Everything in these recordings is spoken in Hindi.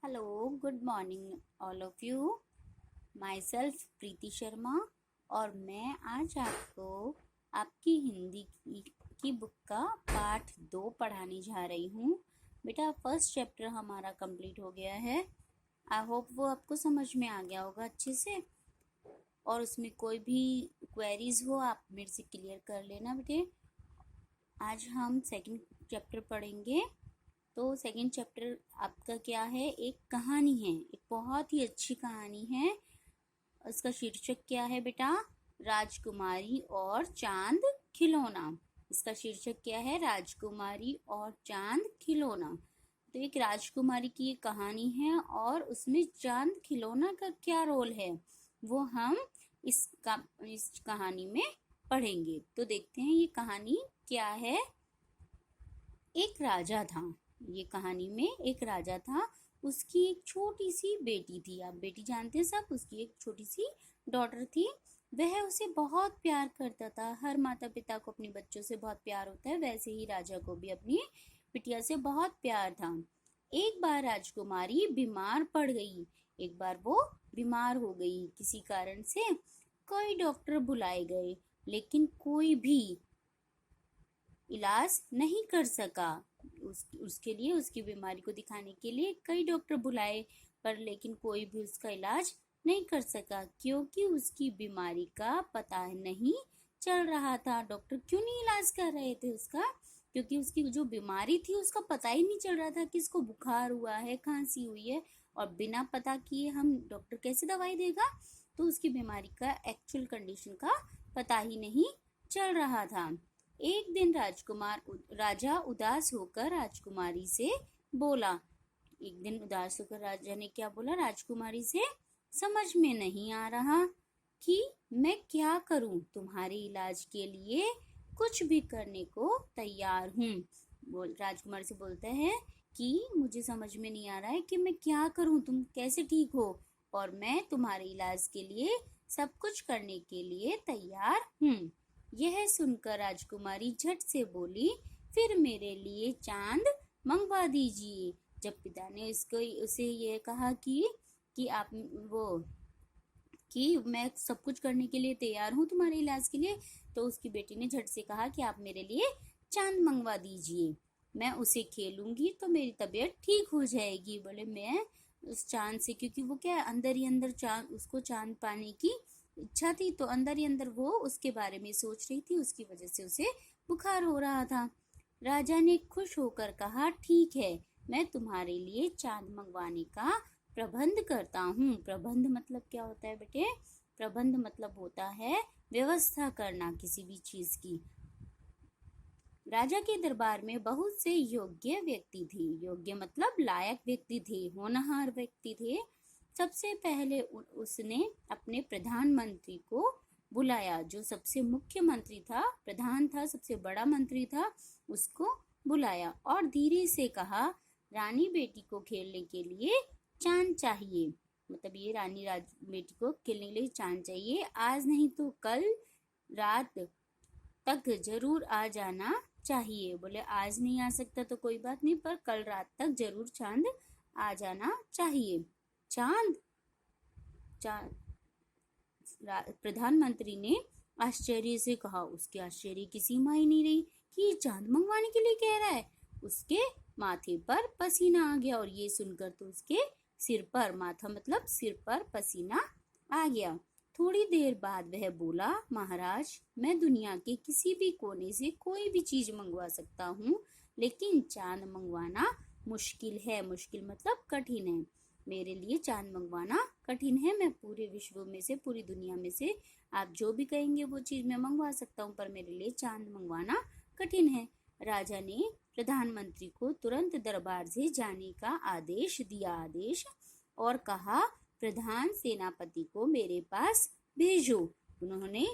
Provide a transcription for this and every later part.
Hello, good morning all of you. Myself Preeti Sharma और मैं आज आपको आपकी हिंदी की बुक का पाठ 2 पढ़ाने जा रही हूँ। बेटा, फर्स्ट चैप्टर हमारा कंप्लीट हो गया है। आई होप वो आपको समझ में आ गया होगा अच्छे से, और उसमें कोई भी क्वेरीज हो आप मेरे से क्लियर कर लेना बेटे। आज हम सेकंड चैप्टर पढ़ेंगे। तो सेकंड चैप्टर आपका क्या है? एक कहानी है, एक बहुत ही अच्छी कहानी है। उसका शीर्षक क्या है बेटा? राजकुमारी और चांद खिलौना। इसका शीर्षक क्या है? राजकुमारी और चांद खिलौना। तो एक राजकुमारी की ये कहानी है और उसमें चांद खिलौना का क्या रोल है वो हम इस कहानी में पढ़ेंगे। तो देखते हैं ये कहानी क्या है। एक राजा था। ये कहानी में एक राजा था, उसकी एक छोटी सी बेटी थी। आप बेटी जानते हैं सब। उसकी एक छोटी सी डॉटर थी। वह उसे बहुत प्यार करता था। हर माता पिता को अपने बच्चों से बहुत प्यार होता है, वैसे ही राजा को भी अपनी बिटिया से बहुत प्यार था। एक बार राजकुमारी बीमार पड़ गई। एक बार वो बीमार हो गई किसी कारण से। कई डॉक्टर बुलाए गए, लेकिन कोई भी इलाज नहीं कर सका। उसके लिए, उसकी बीमारी को दिखाने के लिए कई डॉक्टर बुलाए, पर लेकिन कोई भी उसका इलाज नहीं कर सका, क्योंकि उसकी बीमारी का पता नहीं चल रहा था। डॉक्टर क्यों नहीं इलाज कर रहे थे उसका? क्योंकि उसकी जो बीमारी थी उसका पता ही नहीं चल रहा था कि इसको बुखार हुआ है, खांसी हुई है, और बिना पता किए हम डॉक्टर कैसे दवाई देगा? तो उसकी बीमारी का एक्चुअल कंडीशन का पता ही नहीं चल रहा था। एक दिन राजा उदास होकर राजकुमारी से बोला। एक दिन उदास होकर राजा ने क्या बोला राजकुमारी से? समझ में नहीं आ रहा कि मैं क्या करूं। तुम्हारे इलाज के लिए कुछ भी करने को तैयार हूँ। राजकुमारी से बोलता है कि मुझे समझ में नहीं आ रहा है कि मैं क्या करूं, तुम कैसे ठीक हो, और मैं तुम्हारे इलाज के लिए सब कुछ करने के लिए तैयार हूँ। यह सुनकर राजकुमारी झट से बोली, फिर मेरे लिए चांद मंगवा दीजिए। जब पिता ने उसे यह कहा कि आप वो कि मैं सब कुछ करने के लिए तैयार हूँ तुम्हारे इलाज के लिए, तो उसकी बेटी ने झट से कहा कि आप मेरे लिए चांद मंगवा दीजिए। मैं उसे खेलूंगी तो मेरी तबीयत ठीक हो जाएगी। बोले मैं उस चांद से, क्योंकि वो क्या अंदर ही अंदर चांद, उसको चांद पाने की इच्छा थी, तो अंदर ही अंदर वो उसके बारे में सोच रही थी, उसकी वजह से उसे बुखार हो रहा था। राजा ने खुश होकर कहा, ठीक है, मैं तुम्हारे लिए चांद मंगवाने का प्रबंध करता हूँ। प्रबंध मतलब क्या होता है बेटे? प्रबंध मतलब होता है व्यवस्था करना किसी भी चीज की। राजा के दरबार में बहुत से योग्य व्यक्ति थे। योग्य मतलब लायक व्यक्ति थे, होनहार व्यक्ति थे। सबसे पहले उसने अपने प्रधानमंत्री को बुलाया। जो सबसे मुख्य मंत्री था, प्रधान था, सबसे बड़ा मंत्री था, उसको बुलाया और धीरे से कहा, रानी बेटी को खेलने के लिए चांद चाहिए। मतलब ये रानी बेटी को खेलने के लिए चांद चाहिए। आज नहीं तो कल रात तक जरूर आ जाना चाहिए। बोले आज नहीं आ सकता तो कोई बात नहीं, पर कल रात तक जरूर चांद आ जाना चाहिए। चांद प्रधानमंत्री ने आश्चर्य से कहा। उसके आश्चर्य की सीमा ही नहीं रही कि ये चांद मंगवाने के लिए कह रहा है। उसके माथे पर पसीना आ गया, और ये सुनकर तो उसके सिर पर, माथा मतलब सिर पर पसीना आ गया। थोड़ी देर बाद वह बोला, महाराज, मैं दुनिया के किसी भी कोने से कोई भी चीज मंगवा सकता हूँ, लेकिन चांद मंगवाना मुश्किल है। मुश्किल मतलब कठिन है। मेरे लिए चांद मंगवाना कठिन है। मैं पूरे विश्व में से, पूरी दुनिया में से आप जो भी कहेंगे वो चीज मैं मंगवा सकता हूँ, पर मेरे लिए चांद मंगवाना कठिन है। राजा ने प्रधानमंत्री को तुरंत दरबार से जाने का आदेश दिया। और कहा, प्रधान सेनापति को मेरे पास भेजो। उन्होंने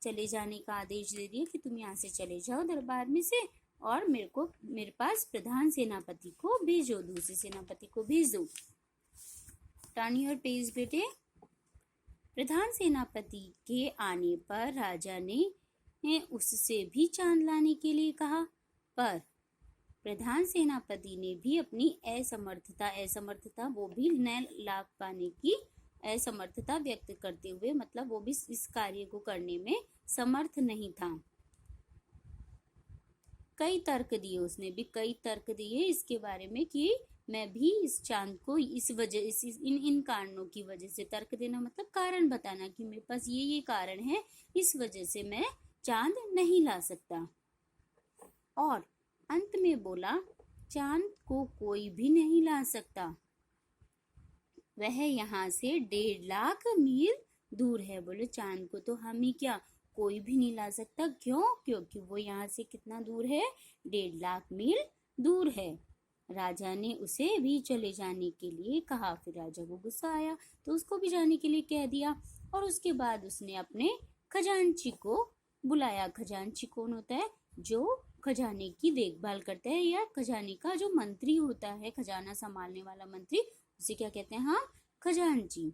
चले जाने का आदेश दे दिया कि तुम यहाँ से चले जाओ दरबार में से, और मेरे पास प्रधान सेनापति को भेजो, दूसरे सेनापति को भेज दो। टर्न योर पेज बेटे। प्रधान सेनापति के आने पर राजा ने उससे भी चांद लाने के लिए कहा, पर प्रधान सेनापति ने भी अपनी असमर्थता वो भी नए लाभ पाने की असमर्थता व्यक्त करते हुए, मतलब वो भी इस कार्य को करने में समर्थ नहीं था। कई तर्क दिए, उसने भी कई तर्क दिए इसके बारे में कि मैं भी इस चांद को इस वजह इन कारणों की वजह से, तर्क देना मतलब कारण बताना कि मेरे पास ये कारण है, इस वजह से मैं चांद नहीं ला सकता। और अंत में बोला, चांद को कोई भी नहीं ला सकता, वह यहाँ से 1.5 लाख मील दूर है। बोले चांद को तो हम ही क्या, कोई भी नहीं ला सकता। क्यों? क्योंकि वो यहाँ से कितना दूर है, 1.5 लाख मील दूर है। राजा ने उसे भी चले जाने के लिए कहा। फिर राजा को गुस्सा आया तो उसको भी जाने के लिए कह दिया। और उसके बाद उसने अपने खजांची को बुलाया। खजांची कौन होता है? जो खजाने की देखभाल करता है, या खजाने का जो मंत्री होता है, खजाना संभालने वाला मंत्री, उसे क्या कहते हैं हम? खजांची।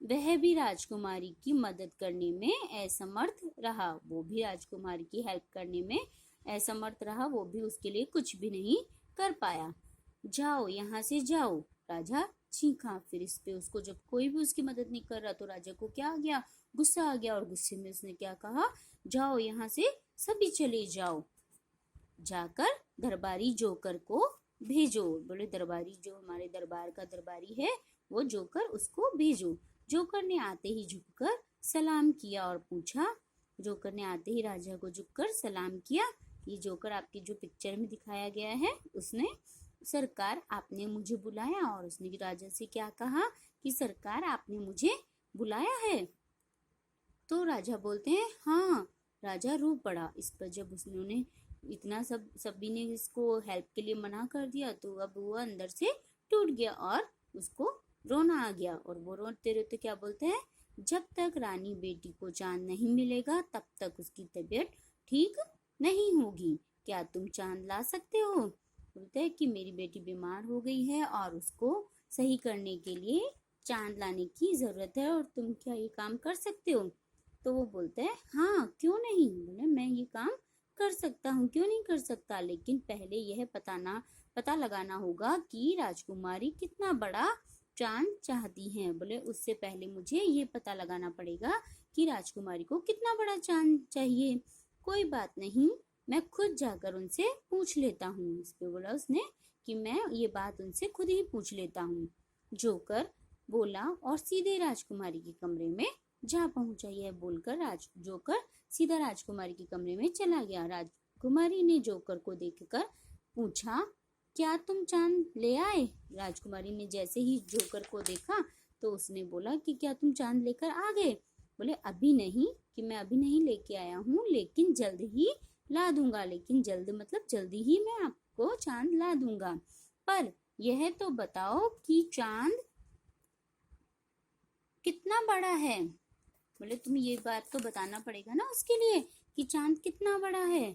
वह भी राजकुमारी की मदद करने में असमर्थ रहा। वो भी राजकुमारी की हेल्प करने में असमर्थ रहा, वो भी उसके लिए कुछ भी नहीं कर पाया। जाओ, यहाँ से जाओ, राजा चीखा। फिर इस पे उसको, जब कोई भी उसकी मदद नहीं कर रहा तो राजा को क्या आ गया? गुस्सा आ गया। और गुस्से में उसने क्या कहा? जाओ, यहाँ से सभी चले जाओ, जाकर दरबारी जोकर को भेजो। बोले दरबारी, जो हमारे दरबार का दरबारी है, वो जोकर, उसको भेजो। जोकर ने आते ही झुककर सलाम किया और पूछा। जोकर ने आते ही राजा को झुककर सलाम किया। ये जोकर आपकी जो पिक्चर में दिखाया गया है, उसने, सरकार आपने मुझे बुलाया। और उसने राजा से क्या कहा कि सरकार आपने मुझे बुलाया है। तो राजा बोलते हैं हाँ। राजा रो पड़ा इस पर। जब उसने इतना सभी ने इसको हेल्प के लिए मना कर दिया तो अब वो अंदर से टूट गया और उसको रोना आ गया। और वो रोते रोते क्या बोलते हैं? जब तक रानी बेटी को चांद नहीं मिलेगा तब तक उसकी तबीयत ठीक नहीं होगी। क्या तुम चांद ला सकते हो? बोलते हैं कि मेरी बेटी बीमार हो गई है और उसको सही करने के लिए चांद लाने की जरूरत है, और तुम क्या ये काम कर सकते हो? तो वो बोलते हैं हाँ, क्यों नहीं। बोले मैं ये काम कर सकता हूँ, क्यों नहीं कर सकता, लेकिन पहले यह पता लगाना होगा कि राजकुमारी कितना बड़ा चांद चाहती हैं। बोले उससे पहले मुझे ये पता लगाना पड़ेगा कि राजकुमारी को कितना बड़ा चांद चाहिए। कोई बात नहीं, मैं खुद जाकर उनसे पूछ लेता हूँ। इस पे बोला उसने कि मैं ये बात उनसे खुद ही पूछ लेता हूँ। जोकर बोला और सीधे राजकुमारी के कमरे में जा पहुंचा। यह बोलकर जोकर सीधा राजकुमारी के कमरे में चला गया। राजकुमारी ने जोकर को देखकर पूछा, क्या तुम चांद ले आए? राजकुमारी ने जैसे ही जोकर को देखा तो उसने बोला कि क्या तुम चांद लेकर आ गए? बोले अभी नहीं, कि मैं अभी नहीं लेके आया हूँ, लेकिन जल्द ही ला दूंगा। लेकिन जल्द मतलब जल्दी ही मैं आपको चांद ला दूंगा। पर यह तो बताओ कि चांद कितना बड़ा है। बोले तुम्हें ये बात तो बताना पड़ेगा ना उसके लिए कि चांद कितना बड़ा है।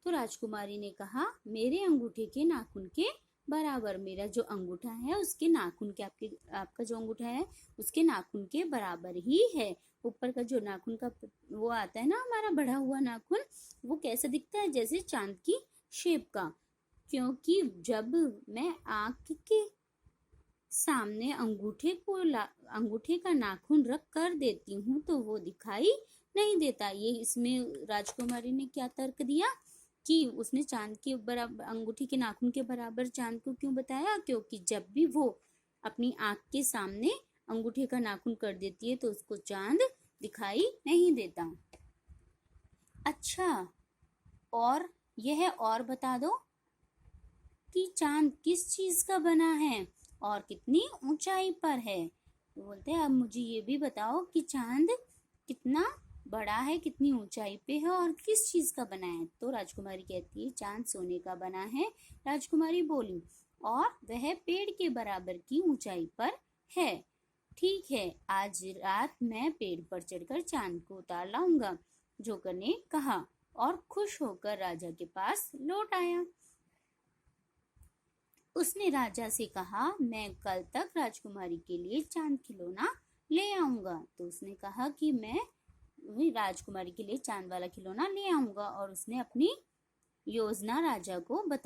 तो राजकुमारी ने कहा, मेरे अंगूठे के नाखून के बराबर। मेरा जो अंगूठा है उसके नाखून के, आपका जो अंगूठा है उसके नाखून के बराबर ही है। ऊपर का जो नाखून का वो आता है ना, हमारा बढ़ा हुआ नाखून, वो कैसा दिखता है? जैसे चांद की शेप का। क्योंकि जब मैं आंख के सामने अंगूठे का नाखून रख कर देती हूँ तो वो दिखाई नहीं देता। ये इसमें राजकुमारी ने क्या तर्क दिया कि उसने चांद के बराबर, अंगूठे के नाखून के बराबर चांद को क्यों बताया? क्योंकि जब भी वो अपनी आंख के सामने अंगूठे का नाखून कर देती है तो उसको चांद दिखाई नहीं देता। अच्छा, और बता दो कि चांद किस चीज का बना है और कितनी ऊंचाई पर है। तो बोलते हैं अब मुझे ये भी बताओ कि चांद कितना बड़ा है, कितनी ऊंचाई पे है और किस चीज का बना है। तो राजकुमारी कहती है चांद सोने का बना है। राजकुमारी बोली, और वह पेड़ के बराबर की ऊंचाई पर है। ठीक है, आज रात मैं पेड़ पर चढ़कर चांद को उतार लाऊंगा, जोकर ने कहा और खुश होकर राजा के पास लौट आया। उसने राजा से कहा, मैं कल तक राजकुमारी के लिए चांद खिलौना ले आऊंगा। तो उसने कहा कि मैं राजकुमारी के लिए चांद वाला खिलौना ले आऊंगा, और उसने अपनी योजना राजा को बता